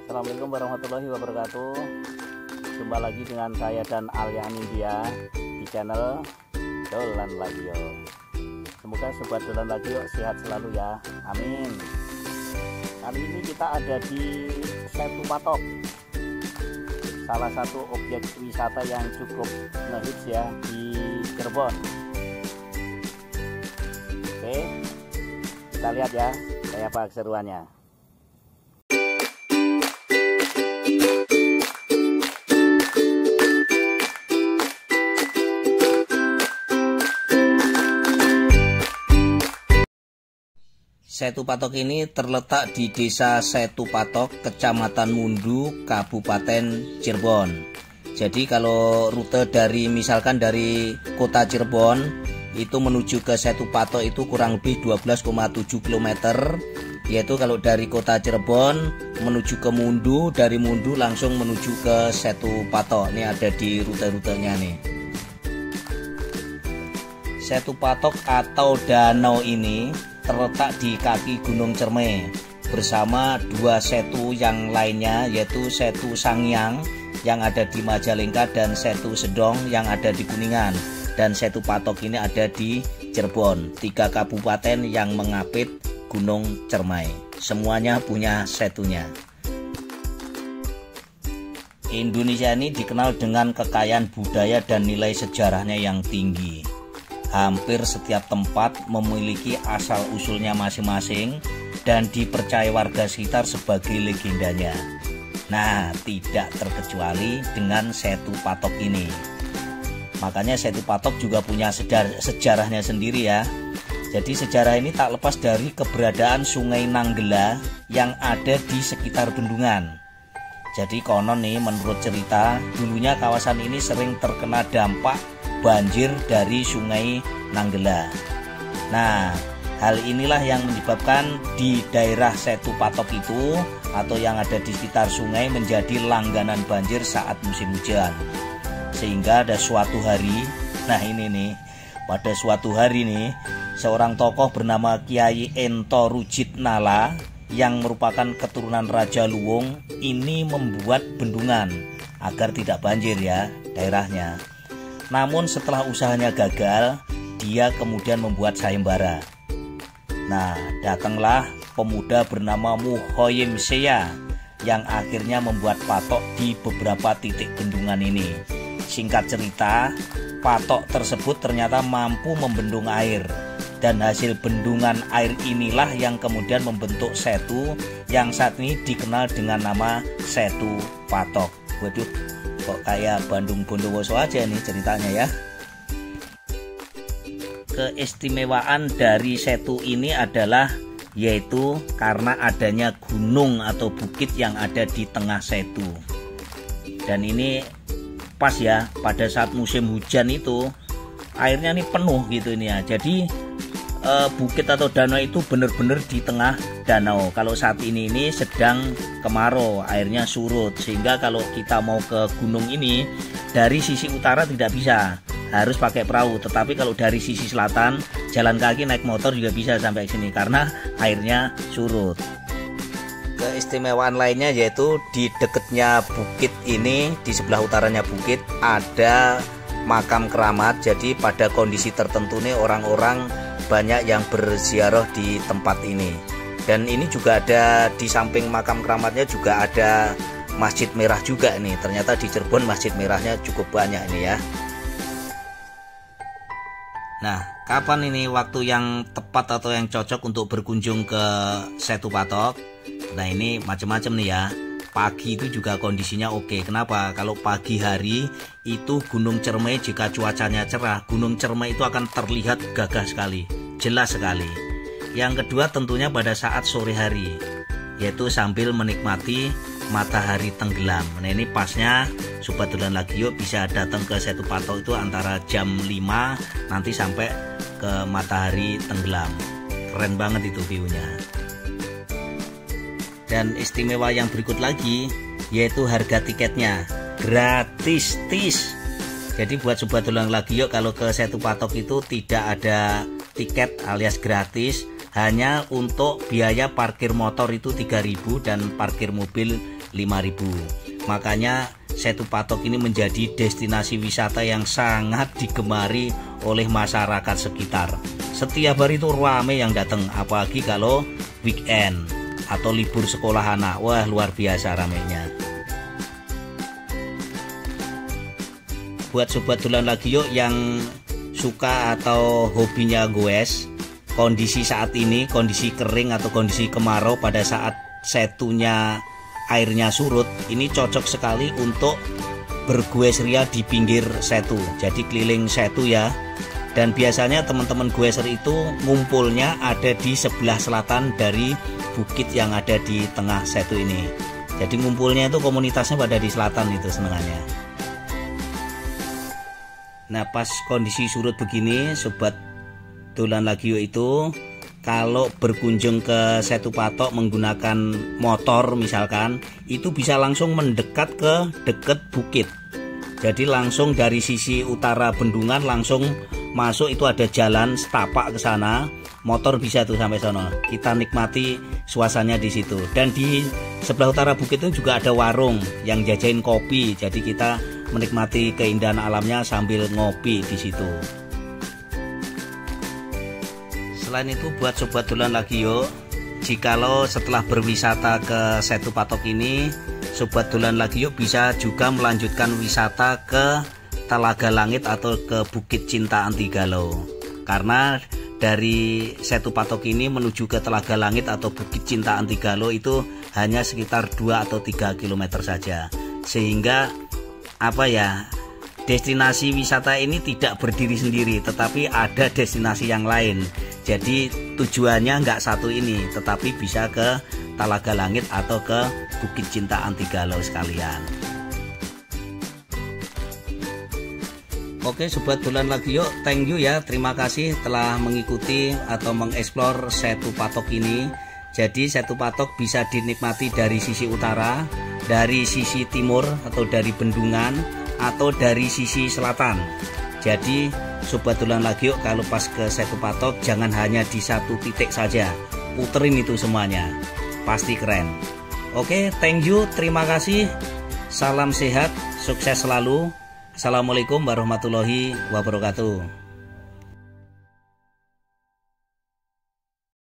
Assalamualaikum warahmatullahi wabarakatuh. Jumpa lagi dengan saya dan Alia Nindya di channel Dolan Lagio. Semoga sobat Dolan Lagio sehat selalu ya, amin. Kali ini kita ada di Setu Patok, salah satu objek wisata yang cukup ngehits ya di Cirebon. Oke, kita lihat ya kayak apa keseruannya. Setu Patok ini terletak di Desa Setu Patok, Kecamatan Mundu, Kabupaten Cirebon. Jadi kalau rute dari misalkan dari kota Cirebon itu menuju ke Setu Patok itu kurang lebih 12,7 km. Yaitu kalau dari kota Cirebon menuju ke Mundu, dari Mundu langsung menuju ke Setu Patok. Ini ada di rute-rutenya nih. Setu Patok atau danau ini terletak di kaki Gunung Cermai bersama dua setu yang lainnya, yaitu Setu Sangyang yang ada di Majalengka dan Setu Sedong yang ada di Kuningan. Dan Setu Patok ini ada di Cirebon, 3 kabupaten yang mengapit Gunung Cermai. Semuanya punya setunya. Indonesia ini dikenal dengan kekayaan budaya dan nilai sejarahnya yang tinggi. Hampir setiap tempat memiliki asal-usulnya masing-masing dan dipercaya warga sekitar sebagai legendanya. Nah, tidak terkecuali dengan Setu Patok ini. Makanya Setu Patok juga punya sejarahnya sendiri ya. Jadi sejarah ini tak lepas dari keberadaan Sungai Nanggela yang ada di sekitar bendungan. Jadi konon nih, menurut cerita, dulunya kawasan ini sering terkena dampak banjir dari Sungai Nanggela. Nah, hal inilah yang menyebabkan di daerah Setu Patok itu atau yang ada di sekitar sungai menjadi langganan banjir saat musim hujan. Sehingga ada suatu hari, nah ini nih, pada suatu hari nih, seorang tokoh bernama Kiai Ento Rujit Nala yang merupakan keturunan Raja Luwung ini membuat bendungan agar tidak banjir ya daerahnya. Namun setelah usahanya gagal, dia kemudian membuat sayembara. Nah, datanglah pemuda bernama Muhoyim Seya yang akhirnya membuat patok di beberapa titik bendungan ini. Singkat cerita, patok tersebut ternyata mampu membendung air. Dan hasil bendungan air inilah yang kemudian membentuk setu yang saat ini dikenal dengan nama Setu Patok. Waduh, kok kayak Bandung Bondowoso aja nih ceritanya ya. Keistimewaan dari setu ini adalah yaitu karena adanya gunung atau bukit yang ada di tengah setu. Dan ini pas ya pada saat musim hujan itu airnya nih penuh gitu ini ya. Jadi bukit atau danau itu benar-benar di tengah danau. Kalau saat ini sedang kemarau, airnya surut, sehingga kalau kita mau ke gunung ini dari sisi utara tidak bisa, harus pakai perahu. Tetapi kalau dari sisi selatan jalan kaki naik motor juga bisa sampai sini karena airnya surut. Keistimewaan lainnya yaitu di dekatnya bukit ini, di sebelah utaranya bukit ada makam keramat. Jadi pada kondisi tertentu nih orang-orang banyak yang berziarah di tempat ini. Dan ini juga ada di samping makam keramatnya juga ada Masjid Merah juga nih. Ternyata di Cirebon Masjid Merahnya cukup banyak ini ya. Nah, kapan ini waktu yang tepat atau yang cocok untuk berkunjung ke Setu Patok? Nah, ini macam-macam nih ya. Pagi itu juga kondisinya oke. Kenapa? Kalau pagi hari itu Gunung Cermai jika cuacanya cerah, Gunung Cermai itu akan terlihat gagah sekali, jelas sekali. Yang kedua tentunya pada saat sore hari, yaitu sambil menikmati matahari tenggelam. Nah, ini pasnya Sobat Dolan Lagio bisa datang ke Setu Patok itu antara jam 5 nanti sampai ke matahari tenggelam. Keren banget itu view-nya. Dan istimewa yang berikut lagi yaitu harga tiketnya gratis. Jadi buat Sobat Dolan Lagio kalau ke Setu Patok itu tidak ada tiket alias gratis, hanya untuk biaya parkir motor itu 3.000 dan parkir mobil 5.000. Makanya Setu Patok ini menjadi destinasi wisata yang sangat digemari oleh masyarakat sekitar. Setiap hari itu ramai yang datang, apalagi kalau weekend atau libur sekolah anak. Wah, luar biasa ramainya. Buat sobat dolan lagi yuk yang suka atau hobinya goes, kondisi saat ini, kondisi kering atau kondisi kemarau pada saat setunya airnya surut, ini cocok sekali untuk bergoes ria di pinggir setu. Jadi keliling setu ya. Dan biasanya teman-teman goeser itu ngumpulnya ada di sebelah selatan dari bukit yang ada di tengah setu ini. Jadi ngumpulnya itu komunitasnya pada di selatan itu senengannya. Nah, pas kondisi surut begini, sobat dolan lagi itu kalau berkunjung ke Setu Patok menggunakan motor misalkan, itu bisa langsung mendekat ke dekat bukit. Jadi langsung dari sisi utara bendungan langsung masuk, itu ada jalan setapak ke sana, motor bisa tuh sampai sana. Kita nikmati suasananya di situ. Dan di sebelah utara bukit itu juga ada warung yang jajain kopi. Jadi kita menikmati keindahan alamnya sambil ngopi di situ. Selain itu buat sobat dolan lagi yuk, jikalau setelah berwisata ke Setu Patok ini, sobat dolan lagi yuk bisa juga melanjutkan wisata ke Telaga Langit atau ke Bukit Cinta Antigalau. Karena dari Setu Patok ini menuju ke Telaga Langit atau Bukit Cinta Antigalau itu hanya sekitar 2 atau 3 km saja. Sehingga destinasi wisata ini tidak berdiri sendiri, tetapi ada destinasi yang lain. Jadi tujuannya nggak satu ini, tetapi bisa ke Telaga Langit atau ke Bukit Cinta Antigalau sekalian. Oke sobat dolan lagi yuk, thank you ya, terima kasih telah mengikuti atau mengeksplor Setu Patok ini. Jadi Setu Patok bisa dinikmati dari sisi utara, dari sisi timur atau dari bendungan, atau dari sisi selatan. Jadi sobat dolan lagi yuk, kalau pas ke Setu Patok jangan hanya di satu titik saja, puterin itu semuanya, pasti keren. Oke, thank you, terima kasih, salam sehat, sukses selalu. Assalamualaikum warahmatullahi wabarakatuh.